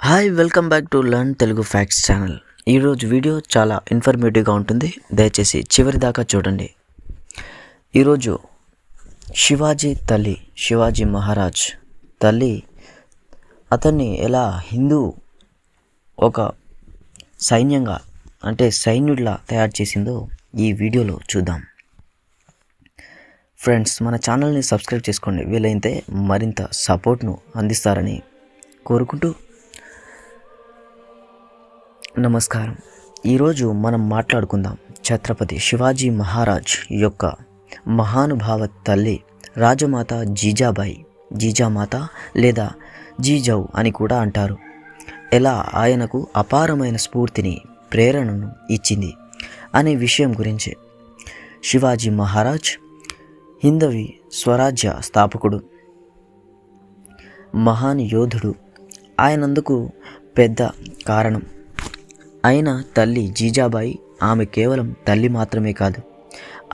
Hi, welcome back to learn Telugu facts channel. ఈరోజు video చాలా ఇన్ఫర్మేటివ్గా ఉంటుంది, దయచేసి చివరి దాకా చూడండి. ఈరోజు శివాజీ తల్లి, శివాజీ మహారాజ్ తల్లి అతన్ని ఎలా హిందూ ఒక సైన్యంగా సైన్యుడిలా తయారు చేసిందో ఈ వీడియోలో చూద్దాం. ఫ్రెండ్స్, మన ఛానల్ని సబ్స్క్రైబ్ చేసుకోండి, వీలైతే మరింత సపోర్ట్ను అందిస్తారని కోరుకుంటూ నమస్కారం. ఈరోజు మనం మాట్లాడుకుందాం ఛత్రపతి శివాజీ మహారాజ్ యొక్క మహానుభావ తల్లి రాజమాత జీజాబాయి, జీజామాత లేదా జీజౌ అని కూడా అంటారు. ఎలా ఆయనకు అపారమైన స్ఫూర్తిని, ప్రేరణను ఇచ్చింది అనే విషయం గురించి. శివాజీ మహారాజ్ హిందవి స్వరాజ్య స్థాపకుడు, మహాన్ యోధుడు. ఆయనందుకు పెద్ద కారణం అయిన తల్లి జీజాబాయి. ఆమె కేవలం తల్లి మాత్రమే కాదు,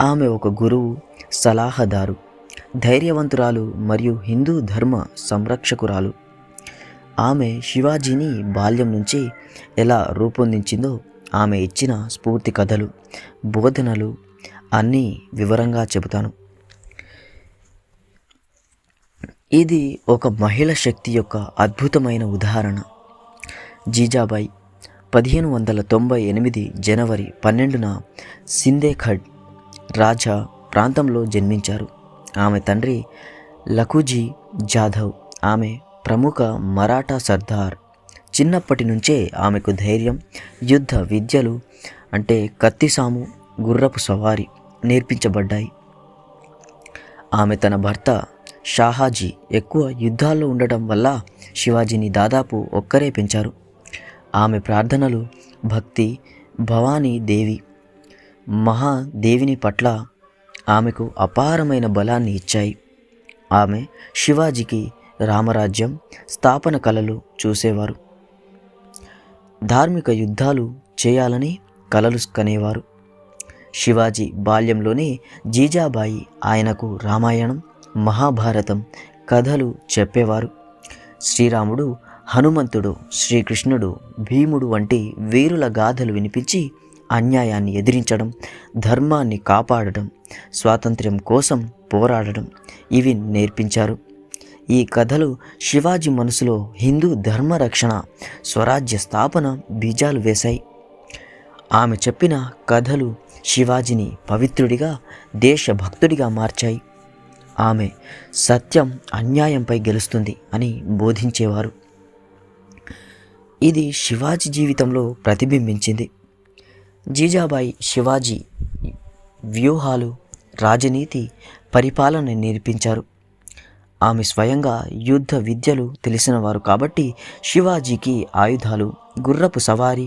ఆమె ఒక గురువు, సలహాదారు, ధైర్యవంతురాలు మరియు హిందూ ధర్మ సంరక్షకురాలు. ఆమె శివాజీని బాల్యం నుంచి ఎలా రూపొందించిందో, ఆమె ఇచ్చిన స్ఫూర్తి కథలు, బోధనలు అన్నీ వివరంగా చెబుతాను. ఇది ఒక మహిళ శక్తి యొక్క అద్భుతమైన ఉదాహరణ. జీజాబాయి 1598 జనవరి 12న సిందేఖడ్ రాజా ప్రాంతంలో జన్మించారు. ఆమె తండ్రి లఖుజీ జాధవ్, ఆమె ప్రముఖ మరాఠా సర్దార్. చిన్నప్పటి నుంచే ఆమెకు ధైర్యం, యుద్ధ విద్యలు కత్తిసాము, గుర్రపు సవారీ నేర్పించబడ్డాయి. ఆమె తన భర్త షాహాజీ ఎక్కువ యుద్ధాల్లో ఉండటం వల్ల శివాజీని దాదాపు ఒక్కరే పెంచారు. ఆమె ప్రార్థనలు, భక్తి భవానీ దేవి మహాదేవిని పట్ల ఆమెకు అపారమైన బలాన్ని ఇచ్చాయి. ఆమె శివాజీకి రామరాజ్యం స్థాపన కలలు చూసేవారు. ధార్మిక యుద్ధాలు చేయాలని కలలు కనేవారు. శివాజీ బాల్యంలోనే జీజాబాయి ఆయనకు రామాయణం, మహాభారతం కథలు చెప్పేవారు. శ్రీరాముడు, హనుమంతుడు, శ్రీకృష్ణుడు, భీముడు వంటి వీరుల గాథలు వినిపించి అన్యాయాన్ని ఎదిరించడం, ధర్మాన్ని కాపాడడం, స్వాతంత్ర్యం కోసం పోరాడడం ఇవి నేర్పించారు. ఈ కథలు శివాజీ మనసులో హిందూ ధర్మ రక్షణ, స్వరాజ్య స్థాపన బీజాలు వేశాయి. ఆమె చెప్పిన కథలు శివాజీని పవిత్రుడిగా, దేశభక్తుడిగా మార్చాయి. ఆమె సత్యం అన్యాయంపై గెలుస్తుంది అని బోధించేవారు. ఇది శివాజీ జీవితంలో ప్రతిబింబించింది. జీజాబాయి శివాజీ వ్యూహాలు, రాజనీతి, పరిపాలన నేర్పించారు. ఆమె స్వయంగా యుద్ధ విద్యలు తెలిసినవారు కాబట్టి శివాజీకి ఆయుధాలు, గుర్రపు సవారీ,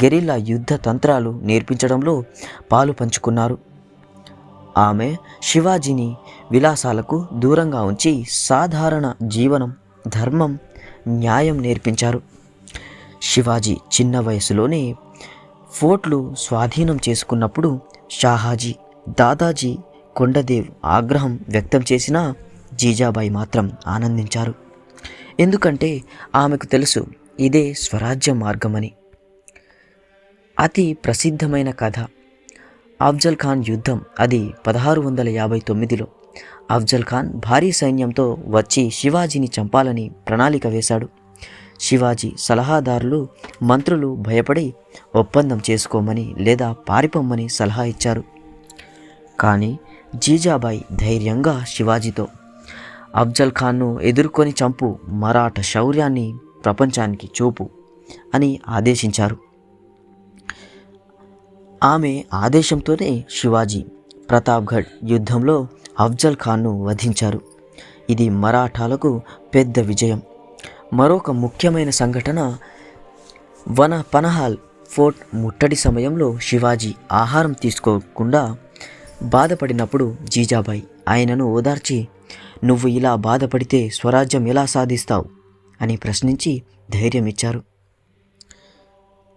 గెరిల్లా యుద్ధ తంత్రాలు నేర్పించడంలో పాలు పంచుకున్నారు. ఆమె శివాజీని విలాసాలకు దూరంగా ఉంచి సాధారణ జీవనం, ధర్మం, న్యాయం నేర్పించారు. శివాజీ చిన్న వయసులోనే ఫోర్ట్లు స్వాధీనం చేసుకున్నప్పుడు షాహాజీ, దాదాజీ కొండదేవ్ ఆగ్రహం వ్యక్తం చేసినా జీజాబాయి మాత్రం ఆనందించారు. ఎందుకంటే ఆమెకు తెలుసు ఇదే స్వరాజ్య మార్గమని. అతి ప్రసిద్ధమైన కథ అఫ్జల్ ఖాన్ యుద్ధం. అది 1659లో అఫ్జల్ ఖాన్ భారీ సైన్యంతో వచ్చి శివాజీని చంపాలని ప్రణాళిక వేశాడు. శివాజీ సలహాదారులు, మంత్రులు భయపడి ఒప్పందం చేసుకోమని లేదా పారిపోమ్మని సలహా ఇచ్చారు. కానీ జీజాబాయి ధైర్యంగా శివాజీతో అఫ్జల్ ఖాన్ను ఎదుర్కొని చంపు, మరాఠ శౌర్యాన్ని ప్రపంచానికి చూపు అని ఆదేశించారు. ఆమె ఆదేశంతోనే శివాజీ ప్రతాప్గఢ్ యుద్ధంలో అఫ్జల్ ఖాన్ను వధించారు. ఇది మరాఠాలకు పెద్ద విజయం. మరొక ముఖ్యమైన సంఘటన వన పనహాల్ ఫోర్ట్ ముట్టడి సమయంలో శివాజీ ఆహారం తీసుకోకుండా బాధపడినప్పుడు జీజాబాయి ఆయనను ఓదార్చి, నువ్వు ఇలా బాధపడితే స్వరాజ్యం ఎలా సాధిస్తావు అని ప్రశ్నించి ధైర్యం ఇచ్చారు.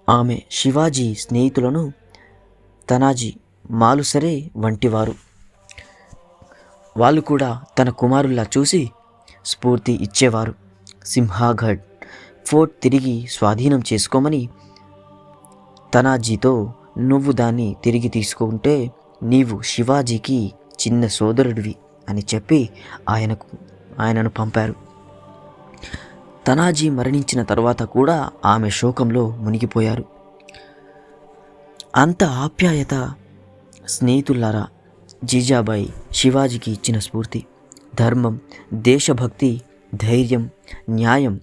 ఆమె శివాజీ స్నేహితులను తనాజీ, మాలుసరే వంటివారు. వాళ్ళు కూడా తన కుమారుల్లా చూసి స్ఫూర్తి ఇచ్చేవారు. సింహాగఢ్ ఫోర్ట్ తిరిగి స్వాధీనం చేసుకోమని తనాజీతో నువ్వు దాన్ని తిరిగి తీసుకుంటే నీవు శివాజీకి చిన్న సోదరుడివి అని చెప్పి ఆయనను పంపారు. తనాజీ మరణించిన తర్వాత కూడా ఆమె శోకంలో మునిగిపోయారు. అంత ఆప్యాయత స్నేహితులారా జీజాబాయి శివాజీకి ఇచ్చిన స్ఫూర్తి, ధర్మం, దేశభక్తి, ధైర్యం, న్యాయం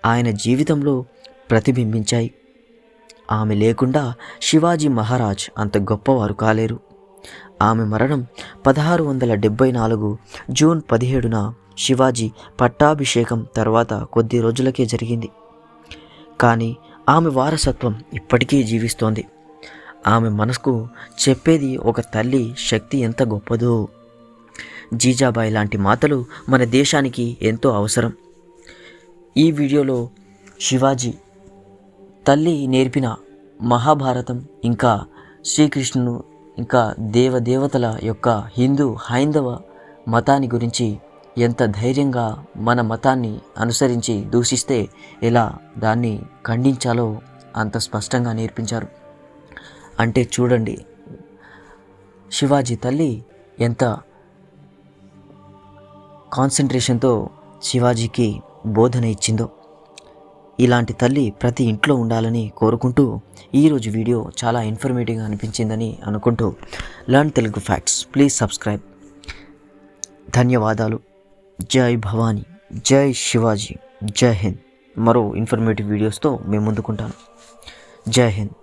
ఆయన జీవితంలో ప్రతిబింబించాయి. ఆమె లేకుండా శివాజీ మహారాజ్ అంత గొప్పవారు కాలేరు. ఆమె మరణం 1674 జూన్ 17న శివాజీ పట్టాభిషేకం తర్వాత కొద్ది రోజులకే జరిగింది. కానీ ఆమె వారసత్వం ఇప్పటికీ జీవిస్తోంది. ఆమె మనసుకు చెప్పేది ఒక తల్లి శక్తి ఎంత గొప్పదో. జీజాబాయి లాంటి మాతలు మన దేశానికి ఎంతో అవసరం. ఈ వీడియోలో శివాజీ తల్లి నేర్పిన మహాభారతం, ఇంకా శ్రీకృష్ణుడు, ఇంకా దేవదేవతల యొక్క హిందూ హైందవ మతాన్ని గురించి, ఎంత ధైర్యంగా మన మతాన్ని అనుసరించి దూషిస్తే ఎలా దాన్ని ఖండించాలో అంత స్పష్టంగా నేర్పించారు. అంటే చూడండి, శివాజీ తల్లి ఎంత కాన్సన్ట్రేషన్తో శివాజీకి బోధన ఇచ్చిందో. ఇలాంటి తల్లి ప్రతి ఇంట్లో ఉండాలని కోరుకుంటూ ఈరోజు వీడియో చాలా ఇన్ఫర్మేటివ్గా అనిపించిందని అనుకుంటూ learn Telugu facts please subscribe. ధన్యవాదాలు. జై భవానీ, జై శివాజీ, జై హింద్. మరో ఇన్ఫర్మేటివ్ వీడియోస్తో మేము ముందుకుంటాను. జై హింద్.